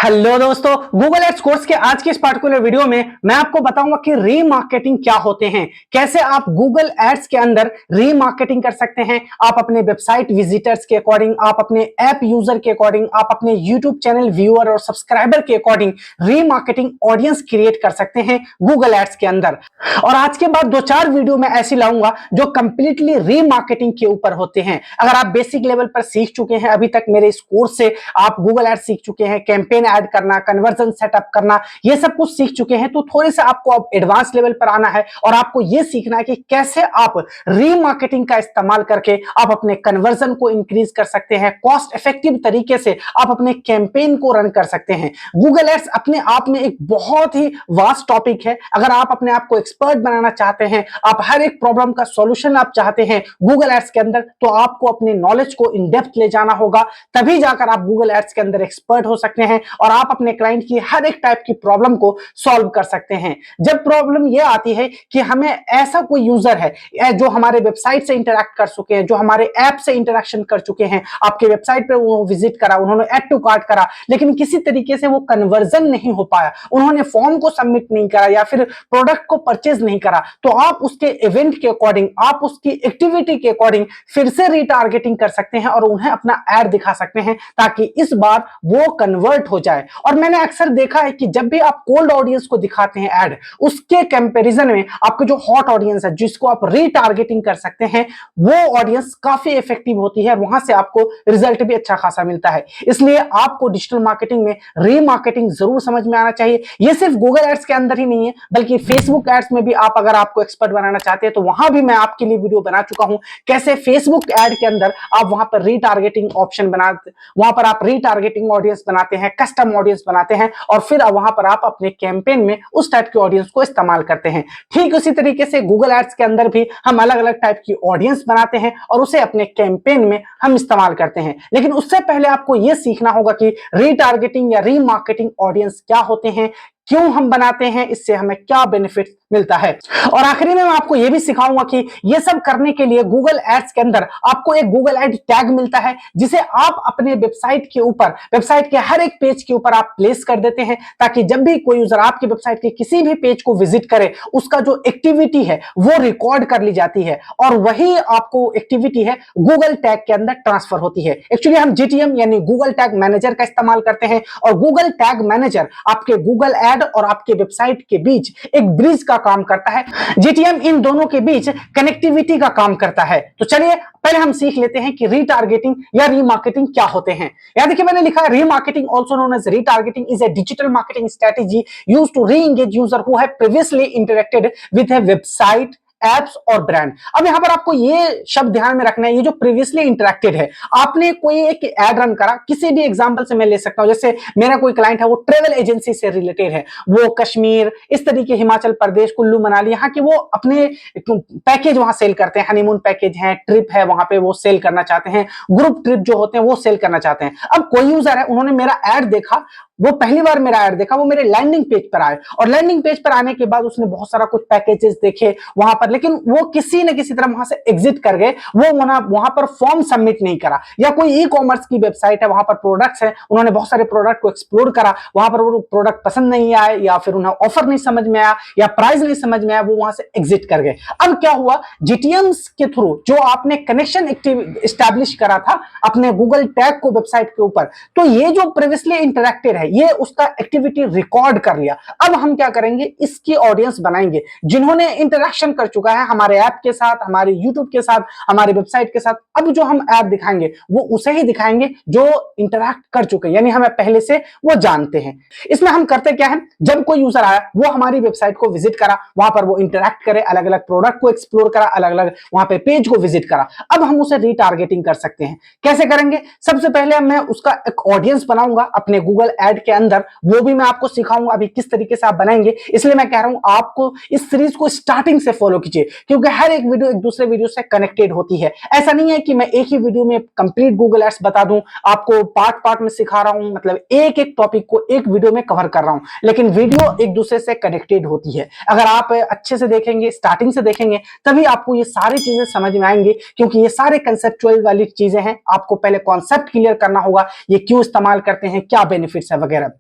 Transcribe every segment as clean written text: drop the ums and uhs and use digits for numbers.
Hello दोस्तों, Google ads course के आज के इस पार्टिकुलर वीडियो में मैं आपको बताऊंगा कि रीमार्केटिंग क्या होते हैं, कैसे आप गूगल एड्स के अंदर रीमार्केटिंग कर सकते हैं। आप अपने वेबसाइट विजिटर्स के अकॉर्डिंग, आप अपने ऐप यूजर के अकॉर्डिंग, आप अपने यूट्यूब चैनल व्यूअर और सब्सक्राइबर के अकॉर्डिंग रीमार्केटिंग ऑडियंस क्रिएट कर सकते हैं गूगल एड्स के अंदर। और आज के बाद 2-4 वीडियो मैं ऐसी लाऊंगा जो कंप्लीटली रीमार्केटिंग के ऊपर होते हैं। अगर आप बेसिक लेवल पर सीख चुके हैं, अभी तक मेरे इस कोर्स से आप गूगल एड्स सीख चुके हैं, कैंपेन ऐड करना, कन्वर्जन सेटअप करना, ये सब कुछ सीख चुके हैं, तो थोड़े से आपको अब एडवांस लेवल पर आना है और आपको ये सीखना है कि कैसे आप रीमार्केटिंग का इस्तेमाल करके आप अपने कन्वर्जन को इंक्रीज कर सकते हैं, कॉस्ट इफेक्टिव तरीके से आप अपने कैंपेन को रन कर सकते हैं। गूगल एड्स अपने आप में एक बहुत ही वास्ट टॉपिक है। अगर आप अपने आप को एक्सपर्ट बनाना चाहते हैं, आप हर एक प्रॉब्लम का सॉल्यूशन आप चाहते हैं गूगल एड्स के अंदर, तो आपको अपने नॉलेज को इन डेप्थ ले जाना होगा, तभी जाकर आप गूगल एड्स के अंदर एक्सपर्ट हो सकते हैं और आप अपने क्लाइंट की हर एक टाइप की प्रॉब्लम को सॉल्व कर सकते हैं। जब प्रॉब्लम यह आती है कि हमें ऐसा कोई यूजर है जो हमारे वेबसाइट से इंटरैक्ट कर चुके हैं, जो हमारे ऐप से इंटरैक्शन कर चुके हैं, आपके वेबसाइट पे वो विजिट करा, उन्होंने ऐड टू कार्ट करा, लेकिन किसी तरीके से वो कन्वर्जन नहीं हो पाया, उन्होंने फॉर्म को सबमिट नहीं करा या फिर प्रोडक्ट को परचेज नहीं करा, तो आप उसके इवेंट के अकॉर्डिंग, आप उसकी एक्टिविटी के अकॉर्डिंग फिर से रीटारगेटिंग कर सकते हैं और उन्हें अपना ऐड दिखा सकते हैं ताकि इस बार वो कन्वर्ट हो जाए। और मैंने अक्सर देखा है कि जब भी आप कोल्ड ऑडियंस को दिखाते हैं ऐड, उसके कंपैरिजन में आपके जो हॉट ऑडियंस है जिसको आप रीटारगेटिंग कर सकते हैं, वो ऑडियंस काफी इफेक्टिव होती है, वहां से आपको रिजल्ट भी अच्छा खासा मिलता है। इसलिए आपको डिजिटल मार्केटिंग में रीमार्केटिंग जरूर समझ में आना चाहिए। ये सिर्फ गूगल एड्स के अंदर ही नहीं है, बल्कि फेसबुक एड्स में भी आप अगर आपको एक्सपर्ट बनाना चाहते हैं तो वहां भी मैं आपके लिए वीडियो बना चुका हूं, कैसे फेसबुक एड के अंदर आप वहां पर रीटारगेटिंग ऑप्शन बनाते, वहां पर आप रीटारगेटिंग ऑडियंस बनाते हैं, कस्टम ऑडियंस बनाते हैं और फिर वहां पर आप अपने कैंपेन में उस टाइप के ऑडियंस को इस्तेमाल करते हैं। ठीक उसी तरीके से गूगल एड्स के अंदर भी हम अलग अलग टाइप की ऑडियंस बनाते हैं और उसे अपने कैंपेन में हम इस्तेमाल करते हैं। लेकिन उससे पहले आपको यह सीखना होगा कि रीटारगेटिंग या रीमार्केटिंग ऑडियंस क्या होते हैं, क्यों हम बनाते हैं, इससे हमें क्या बेनिफिट मिलता है। और आखिरी में मैं आपको यह भी सिखाऊंगा कि यह सब करने के लिए गूगल एड्स के अंदर आपको एक गूगल एड टैग मिलता है, जिसे आप अपने वेबसाइट के ऊपर, वेबसाइट के हर एक पेज के ऊपर आप प्लेस कर देते हैं, ताकि जब भी कोई यूजर आपके वेबसाइट के किसी भी पेज को विजिट करे, उसका जो एक्टिविटी है वो रिकॉर्ड कर ली जाती है और वही आपको एक्टिविटी है गूगल टैग के अंदर ट्रांसफर होती है। एक्चुअली हम जीटीएम यानी गूगल टैग मैनेजर का इस्तेमाल करते हैं और गूगल टैग मैनेजर आपके गूगल एड और आपके वेबसाइट के बीच एक ब्रिज का काम करता है। जीटीएम इन दोनों के बीच कनेक्टिविटी का काम करता है। तो चलिए पहले हम सीख लेते हैं कि रीटारगेटिंग या रीमार्केटिंग क्या होते हैं। यहां देखिए मैंने लिखा है, remarketing also known as retargeting is a digital marketing strategy used to re-engage user who have previously interacted with a website, apps और ब्रांड। अब यहां पर आपको ये शब्द ध्यान में रखना है, ये जो प्रीवियसली इंटरेक्टेड है, आपने कोई एक एड रन करा, किसी भी एग्जांपल से मैं ले सकता हूं, जैसे मेरा कोई क्लाइंट है वो ट्रेवल एजेंसी से रिलेटेड है, वो कश्मीर, इस तरीके, हिमाचल प्रदेश, कुल्लू मनाली, यहाँ के वो अपने पैकेज वहां सेल करते हैं, हनीमून पैकेज है, ट्रिप है, वहां पे वो सेल करना चाहते हैं, ग्रुप ट्रिप जो होते हैं वो सेल करना चाहते हैं। अब कोई यूजर है, उन्होंने मेरा एड देखा, वो पहली बार मेरा ऐड देखा, वो मेरे लैंडिंग पेज पर आए और लैंडिंग पेज पर आने के बाद उसने बहुत सारा कुछ पैकेजेस देखे वहां पर, लेकिन वो किसी न किसी तरह वहां से एग्जिट कर गए, वो वहां पर फॉर्म सबमिट नहीं करा। या कोई ई कॉमर्स की वेबसाइट है, वहां पर प्रोडक्ट्स है, उन्होंने बहुत सारे प्रोडक्ट को एक्सप्लोर करा, वहां पर वो प्रोडक्ट पसंद नहीं आए या फिर उन्हें ऑफर नहीं समझ में आया या प्राइस नहीं समझ में आया, वो वहां से एग्जिट कर गए। अब क्या हुआ, जीटीएम्स के थ्रू जो आपने कनेक्शन एस्टैब्लिश करा था अपने गूगल टैग को वेबसाइट के ऊपर, तो ये जो प्रीवियसली इंटरेक्टेड है, ये उसका एक्टिविटी रिकॉर्ड कर लिया। अब हम क्या करेंगे, इसकी ऑडियंस बनाएंगे जिन्होंने इंटरेक्शन कर चुका है हमारे ऐप के साथ, हमारे यूट्यूब के साथ, हमारे वेबसाइट के साथ। अब जो हम ऐप दिखाएंगे वो उसे ही दिखाएंगे जो इंटरैक्ट कर चुके हैं, यानी हमें पहले से वो जानते हैं। इसमें हम करते क्या है, जब कोई यूजर आया, वो हमारी वेबसाइट को विजिट करा, वहां पर वो इंटरैक्ट करे, अलग अलग प्रोडक्ट को एक्सप्लोर करा, अलग अलग वहां पे पेज को विजिट करा। अब हम उसे रीटारगेटिंग कर सकते हैं। कैसे करेंगे, सबसे पहले मैं उसका एक ऑडियंस बनाऊंगा अपने गूगल एड के अंदर, वो भी मैं आपको सिखाऊंगा अभी किस तरीके से आप बनाएंगे। इसलिए मैं कह रहा हूं आपको इस सीरीज को स्टार्टिंग से फॉलो कीजिए, क्योंकि हर एक वीडियो एक दूसरे वीडियो से कनेक्टेड होती है। ऐसा नहीं है कि मैं एक ही वीडियो में कंप्लीट गूगल एड्स बता दूं, आपको पार्ट पार्ट में सिखा रहा हूं, मतलब एक एक टॉपिक को एक वीडियो में कवर कर रहा हूं, लेकिन वीडियो एक दूसरे से कनेक्टेड होती है। अगर आप अच्छे से देखेंगे, स्टार्टिंग से देखेंगे, तभी आपको ये सारी चीजें समझ में आएंगी, क्योंकि ये सारे कंसेप्चुअल वाली चीजें हैं। आपको पहले कॉन्सेप्ट क्लियर करना होगा, ये क्यों इस्तेमाल करते हैं, क्या बेनिफिट्स है वगैरह।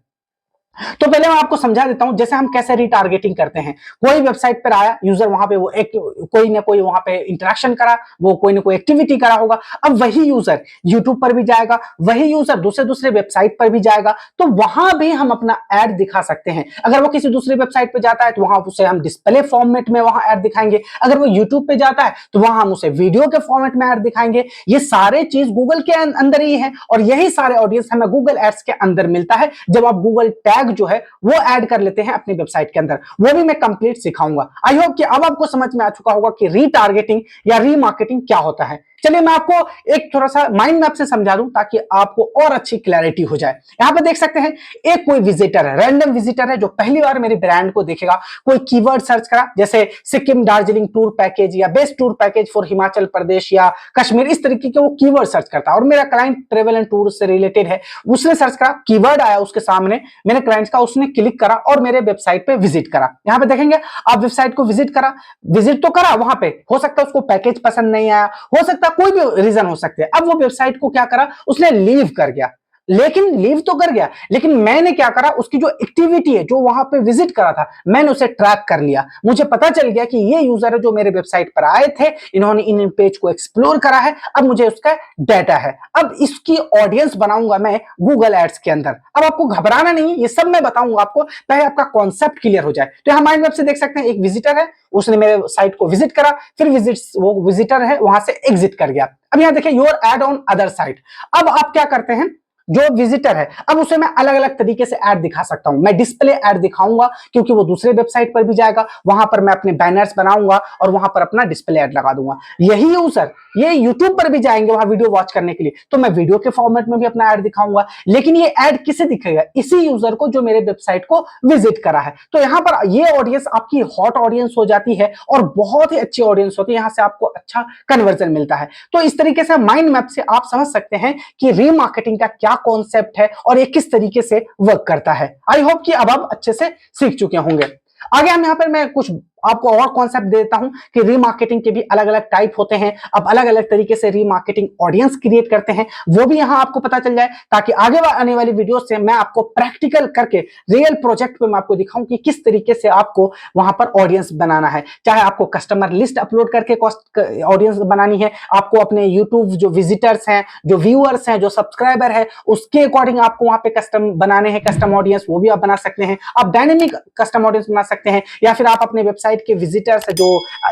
तो पहले मैं आपको समझा देता हूं जैसे हम कैसे रिटारगेटिंग करते हैं। कोई वेबसाइट पर आया यूजर, वहां पे वो एक कोई ना कोई वहां पे इंटरेक्शन करा, वो कोई ना कोई एक्टिविटी करा होगा। अब वही यूजर यूट्यूब पर भी जाएगा, वही यूजर दूसरे दूसरे वेबसाइट पर भी जाएगा, तो वहां भी हम अपना एड दिखा सकते हैं। अगर वो किसी दूसरी वेबसाइट पर जाता है तो वहां उसे हम डिस्प्ले फॉर्मेट में वहां एड दिखाएंगे। अगर वो यूट्यूब पे जाता है तो वहां हम उसे वीडियो के फॉर्मेट में एड दिखाएंगे। ये सारे चीज गूगल के अंदर ही है और यही सारे ऑडियंस हमें गूगल एड्स के अंदर मिलता है जब आप गूगल टैग जो है वो ऐड कर लेते हैं अपनी वेबसाइट के अंदर। वो भी मैं कंप्लीट सिखाऊंगा। आई होप कि अब आपको समझ में आ चुका होगा कि रीटारगेटिंग या रीमार्केटिंग क्या होता है। चलिए मैं आपको एक थोड़ा सा माइंड मैप से समझा दूं ताकि आपको और अच्छी क्लैरिटी हो जाए। यहां पे देख सकते हैं एक कोई विजिटर है, रैंडम विजिटर है जो पहली बार मेरे ब्रांड को देखेगा। कोई कीवर्ड सर्च करा जैसे सिक्किम दार्जिलिंग टूर पैकेज या best tour package for Himachal Pradesh या कश्मीर, इस तरीके के वो कीवर्ड सर्च करता है और मेरा क्लाइंट ट्रेवल एंड टूर से रिलेटेड है। उसने सर्च करा, कीवर्ड आया उसके सामने मेरे क्लाइंट्स का, उसने क्लिक करा और मेरे वेबसाइट पे विजिट करा। यहां पे देखेंगे आप वेबसाइट को विजिट करा, विजिट तो करा, वहां पे हो सकता है उसको पैकेज पसंद नहीं आया, हो सकता है कोई भी रीजन हो सकते हैं। अब वो वेबसाइट को क्या करा, उसने लीव कर गया, लेकिन लीव तो कर गया, लेकिन मैंने क्या करा, उसकी जो एक्टिविटी है जो वहां पे विजिट करा था मैंने उसे ट्रैक कर लिया। मुझे पता चल गया कि ये यूजर है जो मेरे वेबसाइट पर आए थे, इन्होंने इन पेज को एक्सप्लोर करा है। अब मुझे उसका डाटा है, अब इसकी ऑडियंस बनाऊंगा मैं गूगल एड्स के अंदर। अब आपको घबराना नहीं, ये सब मैं बताऊंगा आपको, पहले आपका कॉन्सेप्ट क्लियर हो जाए। तो यहां माइंड मैप से देख सकते हैं एक विजिटर है, उसने मेरे साइट को विजिट करा, फिर वो विजिटर है वहां से एग्जिट कर गया। अब यहां देखिए your add on other site. अब आप क्या करते हैं, जो विजिटर है अब उसे मैं अलग अलग तरीके से ऐड दिखा सकता हूं। मैं डिस्प्ले ऐड दिखाऊंगा क्योंकि वो दूसरे वेबसाइट पर भी जाएगा, वहां पर मैं अपने बैनर्स बनाऊंगा और वहां पर अपना डिस्प्ले ऐड लगा दूंगा। यही यूजर ये यूट्यूब पर भी जाएंगे वहां वीडियो वॉच करने के लिए, तो मैं वीडियो के फॉर्मेट में भी अपना ऐड दिखाऊंगा। लेकिन ये ऐड किसे दिखेगा, इसी यूजर को जो मेरे वेबसाइट को विजिट करा है। तो यहां पर ये ऑडियंस आपकी हॉट ऑडियंस हो जाती है और बहुत ही अच्छी ऑडियंस होती है, यहां से आपको अच्छा कन्वर्जन मिलता है। तो इस तरीके से माइंड मैप से आप समझ सकते हैं कि रीमार्केटिंग का क्या कॉन्सेप्ट है और ये किस तरीके से वर्क करता है। आई होप कि अब आप अच्छे से सीख चुके होंगे। आगे हम यहां पर मैं कुछ आपको और कॉन्सेप्ट देता हूं कि रीमार्केटिंग के भी अलग अलग टाइप होते हैं। अब अलग अलग तरीके से रीमार्केटिंग ऑडियंस क्रिएट करते हैं, वो भी यहां आपको पता चल जाए, ताकि आगे आने वाली वीडियो से मैं आपको प्रैक्टिकल करके रियल प्रोजेक्ट पे मैं आपको दिखाऊं कि किस तरीके से आपको वहां पर ऑडियंस बनाना है। चाहे आपको कस्टमर लिस्ट अपलोड करके ऑडियंस बनानी है, आपको अपने यूट्यूब जो विजिटर्स हैं, जो व्यूअर्स हैं, जो सब्सक्राइबर है, उसके अकॉर्डिंग आपको वहां पे कस्टम बनाने हैं, कस्टम ऑडियंस, वो भी आप बना सकते हैं। आप डायनेमिक कस्टम ऑडियंस बना सकते हैं, या फिर आप अपने वेबसाइट के विजिटर्स जो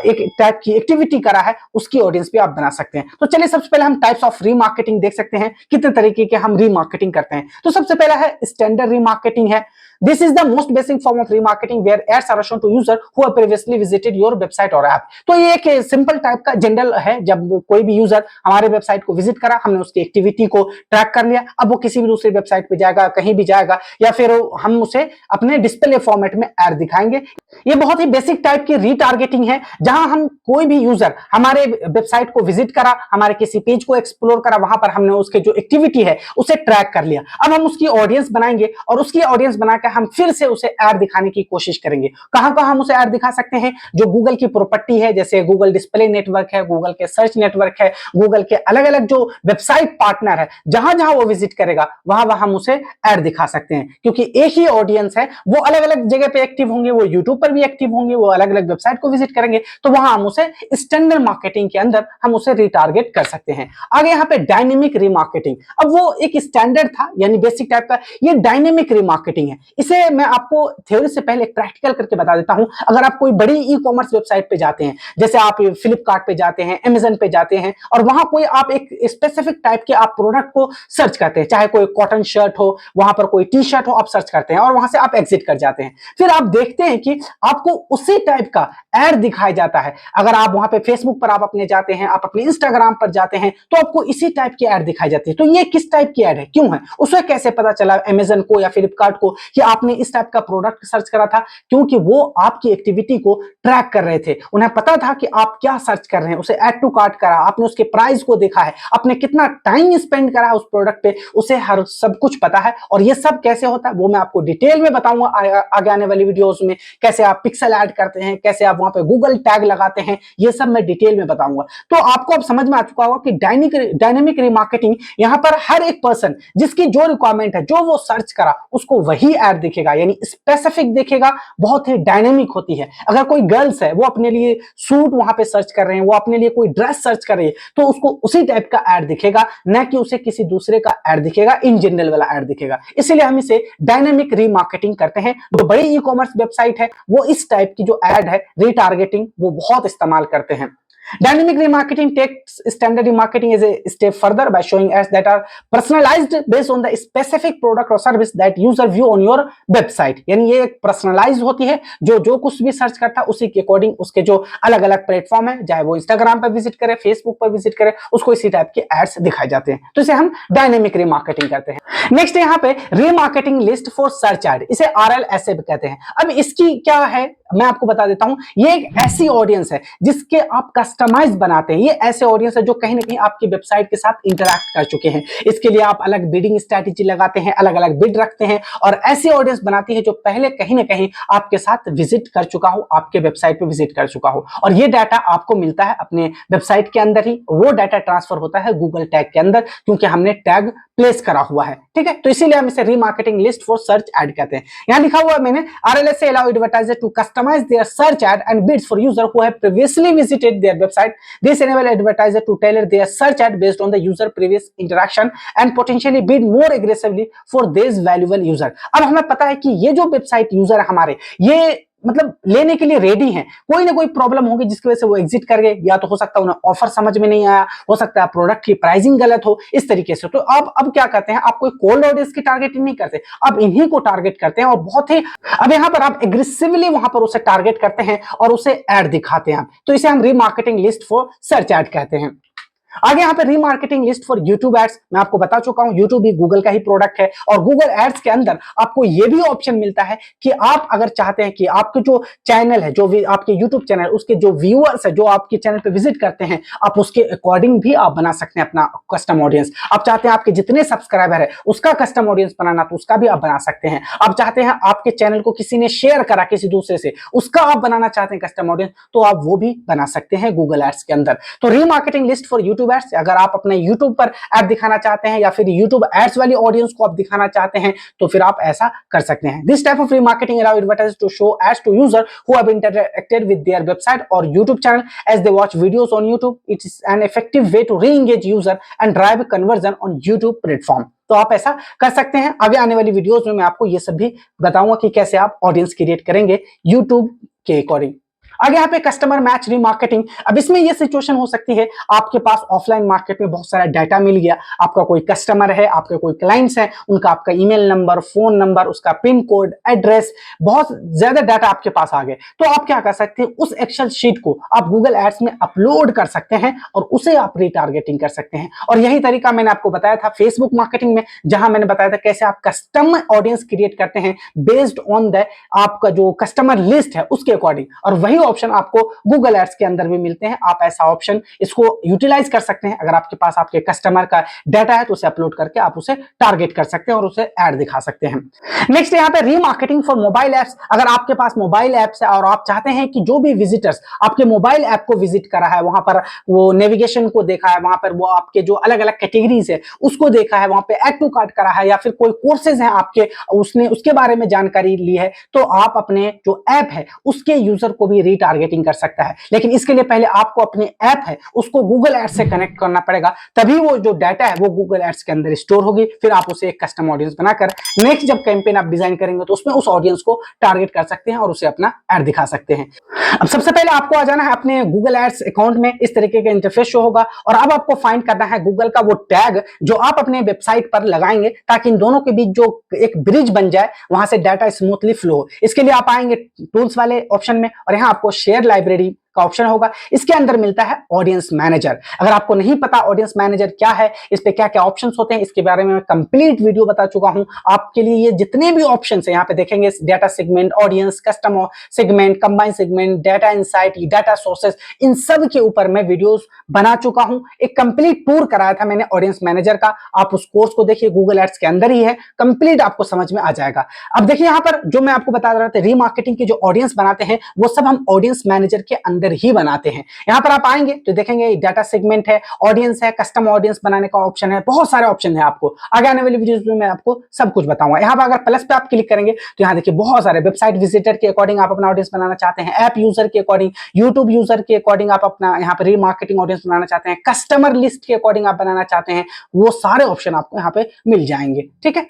एक टाइप की एक्टिविटी करा है उसकी ऑडियंस भी आप बना सकते हैं। तो चलिए सबसे पहले हम टाइप्स ऑफ रीमार्केटिंग देख सकते हैं, कितने तरीके के हम रीमार्केटिंग करते हैं। तो सबसे पहला है स्टैंडर्ड रीमार्केटिंग है। This is the most basic form of remarketing where ads are shown to user who have previously visited your website or app। तो ये एक सिंपल टाइप का जनरल है, जब कोई भी यूजर हमारे वेबसाइट को विजिट करा, हमने उसकी एक्टिविटी को ट्रैक कर लिया, अब वो किसी भी दूसरी वेबसाइट पे जाएगा, कहीं भी जाएगा, या फिर हम उसे अपने डिस्प्ले फॉर्मेट में ऐड दिखाएंगे। ये बहुत ही बेसिक टाइप की रीटारगेटिंग है, जहां हम कोई भी यूजर हमारे वेबसाइट को विजिट करा, हमारे किसी पेज को एक्सप्लोर करा, वहां पर हमने उसके जो एक्टिविटी है उसे ट्रैक कर लिया। अब हम उसकी ऑडियंस बनाएंगे और उसकी ऑडियंस बनाकर हम फिर से उसे ऐड दिखाने की कोशिश करेंगे। कहां कहां हम उसे ऐड दिखा सकते हैं, जो गूगल की प्रॉपर्टी है, जैसे गूगल डिस्प्ले नेटवर्क है, गूगल के सर्च नेटवर्क है, गूगल के अलग अलग जो वेबसाइट पार्टनर है, जहां जहां वो विजिट करेगा वहां वहां हम उसे ऐड दिखा सकते हैं। क्योंकि एक ही ऑडियंस है, वो अलग अलग जगह पे एक्टिव होंगे, वो यूट्यूब पर भी एक्टिव होंगे, वो अलग अलग वेबसाइट को विजिट करेंगे, तो वहां हम उसे स्टैंडर्ड मार्केटिंग के अंदर हम उसे रिटारगेट कर सकते हैं। आगे यहाँ पे डायनेमिक रीमार्केटिंग, अब वो एक स्टैंडर्ड था यानी बेसिक टाइप का, ये डायनेमिक रीमार्केटिंग है। इसे मैं आपको थ्योरी से पहले प्रैक्टिकल करके बता देता हूं। अगर आप कोई बड़ी ई कॉमर्स वेबसाइट पे जाते हैं, जैसे आप फ्लिपकार्ट पे जाते हैं, अमेजन पे जाते हैं, और वहां कोई आप एक स्पेसिफिक टाइप के आप प्रोडक्ट को सर्च करते हैं, चाहे कोई कॉटन शर्ट हो, वहां पर कोई टी शर्ट हो, आप सर्च करते हैं और वहां से आप एग्जिट कर जाते हैं। फिर आप देखते हैं कि आपको उसी टाइप का ऐड दिखाया जाता है। अगर आप वहां पे फेसबुक पर आप अपने जाते हैं, आप अपने इंस्टाग्राम पर जाते हैं, तो आपको इसी टाइप की ऐड दिखाई जाती है। तो ये किस टाइप की ऐड है, क्यों है, उसे कैसे पता चला अमेजन को या फ्लिपकार्ट को कि आपने इस टाइप का प्रोडक्ट सर्च करा था? क्योंकि वो आपकी एक्टिविटी को ट्रैक कर रहे थे, उन्हें पता था कि आप क्या सर्च कर रहे हैं, उसे ऐड टू कार्ट करा, आपने उसके प्राइस को देखा है, आपने कितना टाइम स्पेंड करा उस प्रोडक्ट पे, उसे हर सब कुछ पता है। और ये सब कैसे होता है वो मैं आपको डिटेल में बताऊंगा आगे आने वाली वीडियोस में। कैसे आप पिक्सल ऐड करते हैं, कैसे आप वहां पे गूगल टैग लगाते हैं, ये सब मैं डिटेल में बताऊंगा। तो आपको अब समझ में आ चुका होगा कि डायनेमिक रीमार्केटिंग, यहां पर हर एक पर्सन जिसकी जो रिक्वायरमेंट है, जो वो सर्च करा, उसको वही ऐड ऐड दिखेगा, यानी स्पेसिफिक दिखेगा, बहुत ही डायनेमिक होती है। अगर कोई गर्ल्स है वो अपने लिए सूट वहां पे सर्च कर रहे हैं, वो अपने लिए कोई ड्रेस सर्च कर रही है, तो उसको उसी टाइप का ऐड दिखेगा, न कि उसे किसी दूसरे का ऐड दिखेगा, इन जनरल वाला ऐड दिखेगा। इसीलिए हम इसे डायनेमिक रीमार्केटिंग करते हैं। जो बड़ी ई कॉमर्स वेबसाइट है वो इस टाइप की जो ऐड है रीटारगेटिंग वो बहुत इस्तेमाल करते हैं। Dynamic remarketing takes standard remarketing as a step further by showing ads that are personalized based on the specific product or service that user view on your website। यानी ये एक पर्सनलाइज होती है, जो कुछ भी सर्च करता है उसी के अकॉर्डिंग उसके जो अलग अलग प्लेटफॉर्म है, चाहे वो इंस्टाग्राम पर विजिट करे, फेसबुक पर विजिट करे, उसको इसी टाइप के एड्स दिखाए जाते हैं। तो इसे हम डायनेमिक रीमार्केटिंग करते हैं। नेक्स्ट यहाँ पे remarketing list for search add, इसे RLSA भी कहते हैं। अब इसकी क्या है मैं आपको बता देता हूं। ये एक ऐसी ऑडियंस है जिसके आप कस्टमाइज बनाते हैं। ये ऐसे ऑडियंस है जो कहीं ना कहीं आपकी वेबसाइट के साथ इंटरैक्ट कर चुके हैं। इसके लिए आप अलग बिडिंग स्ट्रैटेजी लगाते हैं, अलग अलग बिड रखते हैं, और ऐसी ऑडियंस बनाती है जो पहले कहीं ना कहीं आपके साथ विजिट कर चुका हो, आपके वेबसाइट पे विजिट कर चुका हो, और ये डाटा आपको मिलता है अपने वेबसाइट के अंदर ही। वो डाटा ट्रांसफर होता है गूगल टैग के अंदर, क्योंकि हमने टैग प्लेस करा हुआ है। ठीक है, तो इसीलिए हम इसे remarketing list for search ad कहते हैं। यहां लिखा हुआ है मैंने, RLSA allow advertiser to customize their search ad and bids for user who have previously visited their website. This enable advertiser to tailor their search ad based on the user previous interaction and potentially bid more aggressively for these valuable user। अब हमें पता है कि ये जो website user है हमारे, ये मतलब लेने के लिए रेडी हैं, कोई ना कोई प्रॉब्लम होगी जिसकी वजह से वो एग्जिट कर गए, या तो हो सकता है उन्हें ऑफर समझ में नहीं आया, हो सकता है प्रोडक्ट की प्राइसिंग गलत हो, इस तरीके से। तो अब क्या करते हैं, आप कोई कोल्ड ऑडियंस की टारगेटिंग नहीं करते, अब इन्हीं को टारगेट करते हैं, और बहुत ही अब यहाँ पर आप एग्रेसिवली वहां पर उसे टारगेट करते हैं और उसे एड दिखाते हैं। तो इसे हम remarketing list for search ad कहते हैं। आगे यहाँ पे remarketing list for YouTube ads, मैं आपको बता चुका हूं यूट्यूब भी गूगल का ही प्रोडक्ट है, और गूगल एड्स के अंदर आपको ये भी ऑप्शन मिलता है कि आप अगर चाहते हैं कि आपके जो चैनल है, जो भी आपके यूट्यूब चैनल, उसके जो व्यूअर्स है जो आपके चैनल पे विजिट करते हैं, आप उसके अकॉर्डिंग भी आप बना सकते हैं अपना कस्टम ऑडियंस। आप चाहते हैं आपके जितने सब्सक्राइबर है उसका कस्टम ऑडियंस बनाना, तो उसका भी आप बना सकते हैं। आप चाहते हैं आपके चैनल को किसी ने शेयर करा किसी दूसरे से, उसका आप बनाना चाहते हैं कस्टम ऑडियंस, तो आप वो भी बना सकते हैं गूगल एड्स के अंदर। तो remarketing list for YouTube ads, अगर आप अपने यूट्यूब पर ऐड दिखाना चाहते हैं या फिर यूट्यूब एड्स वाली ऑडियंस को आप दिखाना चाहते हैं, तो फिर आप ऐसा कर सकते हैं। This type of remarketing allow advertisers to show ads to user who have interacted with their website or YouTube channel as they watch videos on YouTube. It is an effective way to re-engage user and drive conversion on YouTube platform। तो आप ऐसा कर सकते हैं। आगे आने वाली videos में मैं आपको ये सब भी बताऊंगा कि कैसे आप ऑडियंस क्रिएट करेंगे YouTube के अकॉर्डिंग। आगे यहाँ पे कस्टमर मैच रीमार्केटिंग। अब इसमें ये सिचुएशन हो सकती है, आपके पास ऑफलाइन मार्केट में बहुत सारा डाटा मिल गया, आपका कोई कस्टमर है, आपके कोई क्लाइंट्स हैं, उनका आपका ईमेल नंबर, फोन नंबर, उसका पिन कोड, एड्रेस, बहुत ज्यादा डाटा आपके पास आ गए। तो आप क्या कर सकते हैं, उस एक्सेल शीट को आप गूगल एड्स में अपलोड कर सकते हैं और उसे आप रीटारगेटिंग कर सकते हैं। और यही तरीका मैंने आपको बताया था फेसबुक मार्केटिंग में, जहां मैंने बताया था कैसे आप कस्टम ऑडियंस क्रिएट करते हैं बेस्ड ऑन द आपका जो कस्टमर लिस्ट है उसके अकॉर्डिंग, और वही ऑप्शन आपको गूगल एड्स के अंदर भी मिलते हैं। आप ऐसा ऑप्शन इसको यूटिलाइज कर सकते हैं। अगर आपके पास आपके कस्टमर का डाटा है तो उसे अपलोड करके आप उसे टारगेट कर सकते हैं और उसे ऐड दिखा सकते हैं। नेक्स्ट यहाँ पे रीमार्केटिंग फॉर मोबाइल एप्स। अगर आपके पास मोबाइल एप्स है और आप चाहते हैं कि जो भी विजिटर्स आपके मोबाइल ऐप को विजिट करा है, वहां पर वो नेविगेशन को देखा है, वहां पर वो आपके जो अलग अलग कैटेगरीज है उसको देखा है, वहां पे ऐड टू कार्ट करा है, या फिर कोई कोर्सेज हैं आपके, उसने उसके बारे में जानकारी ली है, तो आप अपने जो ऐप है उसके यूजर को भी रीटारगेटिंग कर सकता है। लेकिन इसके लिए पहले आपको अपने ऐप है उसको गूगल एड्स से कनेक्ट करना पड़ेगा, तभी वो जो डाटा है वो गूगल एड्स के अंदर स्टोर होगी। फिर आप उसे एक कस्टम ऑडियंस बनाकर नेक्स्ट जब कैंपेन आप डिजाइन करेंगे तो उसमें उस ऑडियंस को टारगेट कर सकते हैं और उसे अपना ऐड दिखा सकते हैं। अब सबसे पहले आपको आ जाना है अपने गूगल एड्स अकाउंट में, इस तरीके का इंटरफेस शो होगा, और अब आपको फाइंड करना है गूगल का वो टैग जो आप अपने वेबसाइट पर लगाएंगे, ताकि इन दोनों के बीच जो एक ब्रिज बन जाए, वहां से डाटा स्मूथली फ्लो हो। इसके लिए आप आएंगे टूल्स वाले ऑप्शन में, और यहाँ आपको शेयर लाइब्रेरी का ऑप्शन होगा। इसके अंदर मिलता है ऑडियंस मैनेजर। अगर आपको नहीं पता ऑडियंस मैनेजर क्या है, इस पे क्या क्या ऑप्शंस होते हैं, इसके बारे में मैं कंप्लीट वीडियो बता चुका हूं आपके लिए। ये जितने भी ऑप्शंस हैं यहाँ पे देखेंगे, data segment, audience, customer segment, combine segment, data insight, data sources, इन सब के ऊपर मैं वीडियोस बना चुका हूं। एक कंप्लीट टूर कराया था मैंने ऑडियंस मैनेजर का, आप उस कोर्स को देखिए, गूगल एड्स के अंदर ही है, कंप्लीट आपको समझ में आ जाएगा। अब देखिए यहाँ पर जो मैं आपको बता रहा था, रीमार्केटिंग की जो ऑडियंस बनाते हैं वो सब हम ऑडियंस मैनेजर के अंदर अंदर ही बनाते हैं। यहाँ पर आप आएंगे तो देखेंगे डाटा सेगमेंट है, ऑडियंस है, कस्टम ऑडियंस बनाने का ऑप्शन है, बहुत सारे ऑप्शन है। आपको आगे आने वाली वीडियोस में मैं आपको सब कुछ बताऊंगा। यहाँ पर अगर प्लस पे आप क्लिक करेंगे तो यहाँ देखिए बहुत सारे वेबसाइट विजिटर के अकॉर्डिंग आप अपना ऑडियंस बनाना चाहते हैं, ऐप यूजर के अकॉर्डिंग, यूट्यूब यूजर के अकॉर्डिंग आप अपना यहाँ पर रीमार्केटिंग ऑडियंस बनाना चाहते हैं, कस्टमर लिस्ट के अकॉर्डिंग आप बनाना चाहते हैं, वो सारे ऑप्शन आपको यहाँ पे मिल जाएंगे। ठीक है,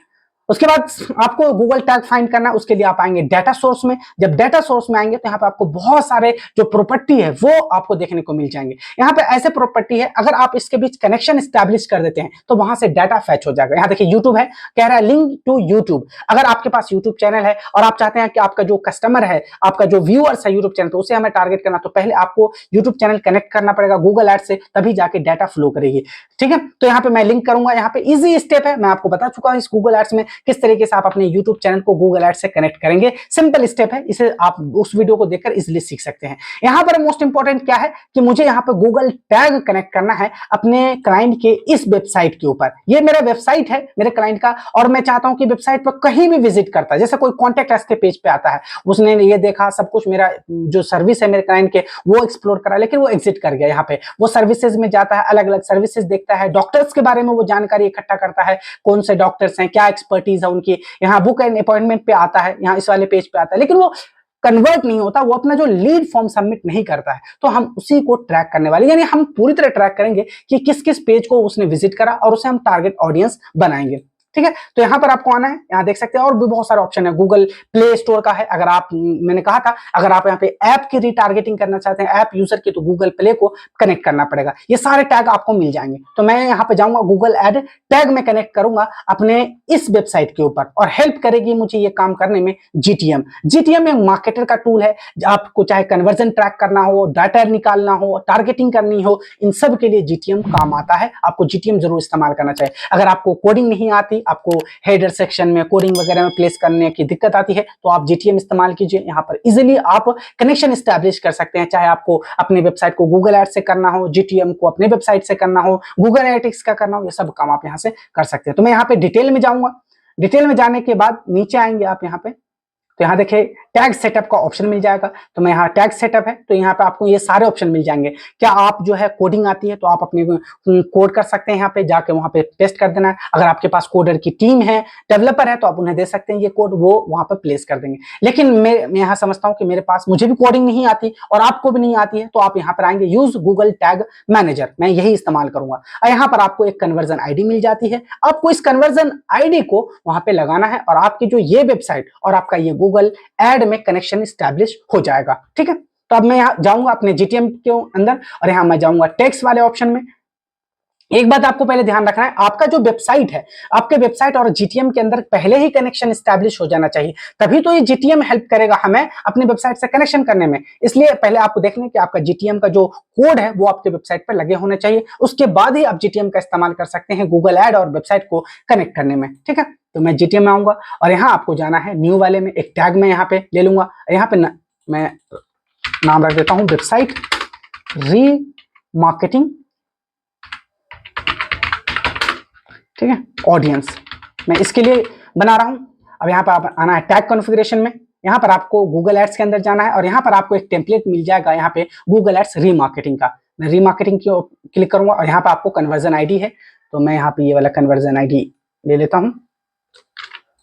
उसके बाद आपको गूगल टैग फाइंड करना है, उसके लिए आप आएंगे डाटा सोर्स में। जब डाटा सोर्स में आएंगे तो यहाँ पे आपको बहुत सारे जो प्रॉपर्टी है वो आपको देखने को मिल जाएंगे। यहाँ पे ऐसे प्रॉपर्टी है, अगर आप इसके बीच कनेक्शन स्टैब्लिश कर देते हैं तो वहां से डाटा फैच हो जाएगा। यहाँ देखिए यूट्यूब है, कह रहा है लिंक टू यूट्यूब। अगर आपके पास यूट्यूब चैनल है और आप चाहते हैं कि आपका जो कस्टमर है, आपका जो व्यूअर्स है यूट्यूब चैनल, तो उसे हमें टारगेट करना, तो पहले आपको यूट्यूब चैनल कनेक्ट करना पड़ेगा गूगल एड से, तभी जाके डाटा फ्लो करेगी। ठीक है, तो यहाँ पे मैं लिंक करूंगा। यहाँ पे इजी स्टेप है, मैं आपको बता चुका हूं इस गूगल एड्स में किस तरीके से आप अपने YouTube चैनल को गूगल एड्स से कनेक्ट करेंगे। सिंपल स्टेप है, इसे आप उस वीडियो को देखकर इजीली सीख सकते हैं। यहां पर मोस्ट इंपॉर्टेंट क्या है कि मुझे यहां पर गूगल टैग कनेक्ट करना है अपने क्लाइंट के इस वेबसाइट के ऊपर। ये मेरा वेबसाइट है मेरे क्लाइंट का, और मैं चाहता हूं कि वेबसाइट पर कहीं भी विजिट करता है, जैसे कोई कॉन्टेक्ट अस के पेज पे आता है, उसने ये देखा सब कुछ, मेरा जो सर्विस है मेरे क्लाइंट के वो एक्सप्लोर करा, लेकिन वो एग्जिट कर गया। यहाँ पे वो सर्विसेज में जाता है, अलग अलग सर्विसेज देखता है, डॉक्टर्स के बारे में वो जानकारी इकट्ठा करता है, कौन से डॉक्टर्स हैं, क्या एक्सपर्टीज है उनकी, यहाँ बुक एंड अपॉइंटमेंट पे आता है, यहाँ इस वाले पेज पे आता है, लेकिन वो कन्वर्ट नहीं होता, वो अपना जो लीड फॉर्म सबमिट नहीं करता है। तो हम उसी को ट्रैक करने वाले, यानी हम पूरी तरह ट्रैक करेंगे कि किस किस पेज को उसने विजिट करा और उसे हम टारगेट ऑडियंस बनाएंगे। ठीक है, तो यहां पर आपको आना है, यहां देख सकते हैं और भी बहुत सारे ऑप्शन है। गूगल प्ले स्टोर का है, अगर आप, मैंने कहा था अगर आप यहाँ पे ऐप की रिटारगेटिंग करना चाहते हैं, ऐप यूजर की, तो गूगल प्ले को कनेक्ट करना पड़ेगा। ये सारे टैग आपको मिल जाएंगे। तो मैं यहाँ पे जाऊंगा, गूगल एड टैग में कनेक्ट करूंगा अपने इस वेबसाइट के ऊपर, और हेल्प करेगी मुझे ये काम करने में जीटीएम। जीटीएम एक मार्केटर का टूल है, आपको चाहे कन्वर्जन ट्रैक करना हो, डाटा निकालना हो, टारगेटिंग करनी हो, इन सब के लिए जीटीएम काम आता है। आपको जीटीएम जरूर इस्तेमाल करना चाहिए। अगर आपको कोडिंग नहीं आती, आपको हेडर सेक्शन में कोडिंग वगैरह में प्लेस करने की दिक्कत आती है, तो आप जीटीएम इस्तेमाल कीजिए। यहाँ पर इजीली आप कनेक्शन एस्टैब्लिश कर सकते हैं, चाहे आपको अपने वेबसाइट को गूगल एड्स से करना हो, जीटीएम को अपने वेबसाइट से करना हो, गूगल एनालिटिक्स का करना हो, ये सब काम आप यहाँ से कर सकते हैं। तो मैं यहाँ पे डिटेल में जाऊंगा। डिटेल में जाने के बाद नीचे आएंगे आप यहाँ पे, तो यहाँ देखिए टैग सेटअप का ऑप्शन मिल जाएगा। तो मैं यहाँ टैग सेटअप है, तो यहाँ पे आपको ये सारे ऑप्शन मिल जाएंगे। क्या आप जो है कोडिंग आती है तो आप अपने कोड कर सकते हैं, यहाँ पे जाके वहाँ पे पेस्ट कर देना है। अगर आपके पास कोडर की टीम है, डेवलपर है, तो आप उन्हें दे सकते हैं ये कोड, वो वहाँ पे प्लेस कर देंगे। लेकिन मैं यहाँ समझता हूँ कि मेरे पास, मुझे भी कोडिंग नहीं आती और आपको भी नहीं आती है, तो आप यहाँ पर आएंगे यूज गूगल टैग मैनेजर, मैं यही इस्तेमाल करूंगा। और यहाँ पर आपको एक कन्वर्जन आईडी मिल जाती है, आपको इस कन्वर्जन आईडी को वहां पे लगाना है और आपकी जो ये वेबसाइट और आपका ये गूगल एड में कनेक्शन स्टैब्लिश हो जाएगा। ठीक है, तो अब मैं यहाँ जाऊंगा अपने जीटीएम के अंदर और यहाँ मैं जाऊंगा टेक्स्ट वाले ऑप्शन में। एक बात आपको पहले ध्यान रखना है, आपका जो वेबसाइट है, आपके वेबसाइट और जीटीएम के अंदर पहले ही कनेक्शन स्टैब्लिश हो जाना चाहिए, तभी तो ये जीटीएम हेल्प करेगा हमें अपने वेबसाइट से कनेक्शन करने में। इसलिए पहले आपको देखना है कि आपका जीटीएम का जो कोड है वो आपके वेबसाइट पर लगे होने चाहिए, उसके बाद ही आप जीटीएम का इस्तेमाल कर सकते हैं गूगल एड और वेबसाइट को कनेक्ट करने में। ठीक है, तो मैं जीटीएम में आऊंगा और यहाँ आपको जाना है न्यू वाले में, एक टैग में यहाँ पे ले लूंगा। यहाँ पे मैं नाम रख देता हूँ वेबसाइट रीमार्केटिंग, ठीक है, ऑडियंस मैं इसके लिए बना रहा हूं। अब यहाँ पर आप आना है टैग कॉन्फ़िगरेशन में, यहाँ पर आपको गूगल एड्स के अंदर जाना है और यहाँ पर आपको एक टेम्पलेट मिल जाएगा यहाँ पे गूगल एड्स रीमार्केटिंग का। मैं रीमार्केटिंग की क्लिक करूंगा और यहाँ पे आपको कन्वर्जन आईडी है, तो मैं यहाँ पे ये वाला कन्वर्जन आईडी ले लेता हूँ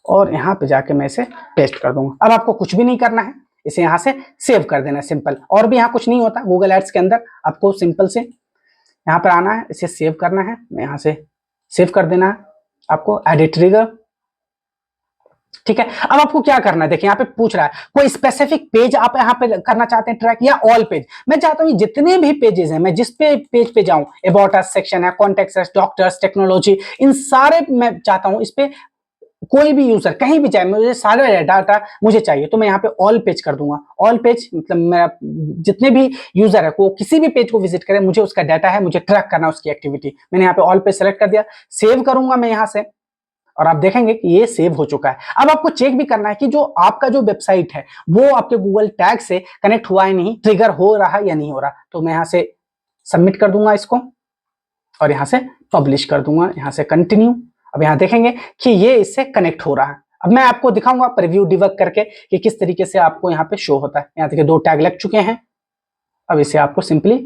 और यहाँ पे जाके मैं इसे पेस्ट कर दूंगा। अब आपको कुछ भी नहीं करना है, इसे यहाँ से सेव कर देना है, सिंपल। और भी यहाँ कुछ नहीं होता गूगल एड्स के अंदर, आपको सिंपल से यहाँ पर आना है, इसे सेव करना है, मैं यहाँ से सेव कर देना है आपको, एडिट ट्रिगर। ठीक है, अब आपको क्या करना है, देखिए यहाँ पे पूछ रहा है कोई स्पेसिफिक पेज आप यहाँ पे करना चाहते हैं ट्रैक या ऑल पेज। मैं चाहता हूँ जितने भी पेजेस हैं, मैं जिस पे पेज पे जाऊं, अबाउट अस सेक्शन है, कॉन्टेक्ट अस, डॉक्टर्स, टेक्नोलॉजी, इन सारे मैं चाहता हूं इस पे कोई भी यूजर कहीं भी जाए, मुझे सारे डाटा मुझे चाहिए, तो मैं यहाँ पे ऑल पेज कर दूंगा। ऑल पेज मतलब मेरा जितने भी यूजर है वो किसी भी पेज को विजिट करे, मुझे उसका डाटा है, मुझे ट्रैक करना उसकी एक्टिविटी। मैंने यहाँ पे ऑल पेज सेलेक्ट कर दिया, सेव करूंगा मैं यहाँ से और आप देखेंगे कि ये सेव हो चुका है। अब आपको चेक भी करना है कि जो आपका जो वेबसाइट है वो आपके गूगल टैग से कनेक्ट हुआ है नहीं, ट्रिगर हो रहा है या नहीं हो रहा। तो मैं यहाँ से सबमिट कर दूंगा इसको और यहाँ से पब्लिश कर दूंगा, यहाँ से कंटिन्यू। अब यहाँ देखेंगे कि ये इससे कनेक्ट हो रहा है। अब मैं आपको दिखाऊंगा प्रीव्यू डिबग करके कि किस तरीके से आपको यहाँ पे शो होता है। यहाँ देखिए 2 टैग लग चुके हैं, अब इसे आपको सिंपली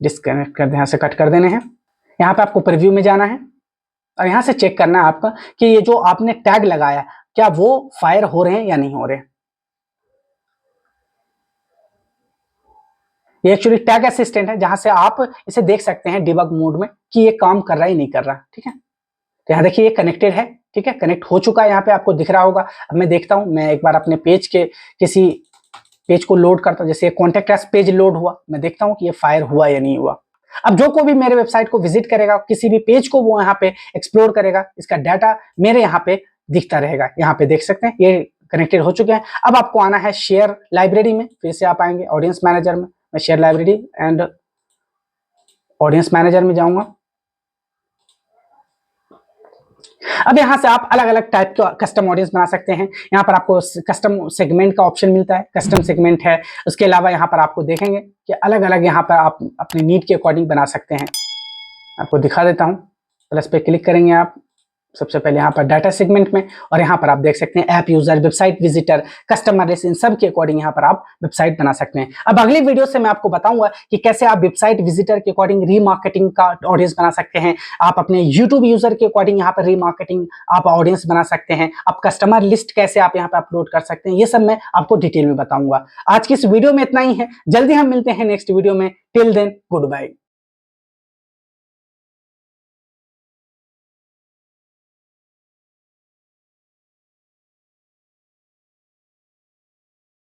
डिस्कनेक्ट कर, यहाँ से कट कर देने हैं। यहाँ पे आपको प्रीव्यू में जाना है और यहाँ से चेक करना है आपका कि ये जो आपने टैग लगाया क्या वो फायर हो रहे हैं या नहीं हो रहे हैं। ये एक्चुअली टैग असिस्टेंट है जहां से आप इसे देख सकते हैं डिबग मोड में कि ये काम कर रहा है नहीं कर रहा। ठीक है, तो यहाँ देखिए ये कनेक्टेड है। ठीक है, कनेक्ट हो चुका है, यहाँ पे आपको दिख रहा होगा। अब मैं देखता हूँ, मैं एक बार अपने पेज के किसी पेज को लोड करता हूँ, जैसे कॉन्टेक्ट अस पेज लोड हुआ, मैं देखता हूँ कि ये फायर हुआ या नहीं हुआ। अब जो कोई भी मेरे वेबसाइट को विजिट करेगा, किसी भी पेज को वो यहाँ पे एक्सप्लोर करेगा, इसका डाटा मेरे यहाँ पे दिखता रहेगा। यहाँ पे देख सकते हैं ये कनेक्टेड हो चुके हैं। अब आपको आना है शेयर लाइब्रेरी में, फिर से आप आएंगे ऑडियंस मैनेजर में। मैं share library and audience manager में जाऊंगा। अब यहाँ से आप अलग अलग टाइप का कस्टम ऑडियंस बना सकते हैं। यहाँ पर आपको कस्टम सेगमेंट का ऑप्शन मिलता है, कस्टम सेगमेंट है। उसके अलावा यहाँ पर आपको देखेंगे कि अलग अलग यहाँ पर आप अपने नीड के अकॉर्डिंग बना सकते हैं। आपको दिखा देता हूँ, प्लस पे क्लिक करेंगे आप सबसे पहले यहाँ पर डाटा सेगमेंट में, और यहाँ पर आप देख सकते हैं app user, website visitor, customer list, इन सब के अकॉर्डिंग यहाँ पर आप वेबसाइट बना सकते हैं। अब अगली वीडियो से मैं आपको बताऊंगा कि कैसे आप वेबसाइट विजिटर के अकॉर्डिंग रीमार्केटिंग का ऑडियंस बना सकते हैं। आप अपने यूट्यूब यूजर के अकॉर्डिंग यहाँ पर रीमार्केटिंग आप ऑडियंस बना सकते हैं। आप कस्टमर लिस्ट कैसे आप यहाँ पे अपलोड कर सकते हैं, ये सब मैं आपको डिटेल में बताऊंगा। आज की इस वीडियो में इतना ही है, जल्दी हम मिलते हैं नेक्स्ट वीडियो में। Till then good bye.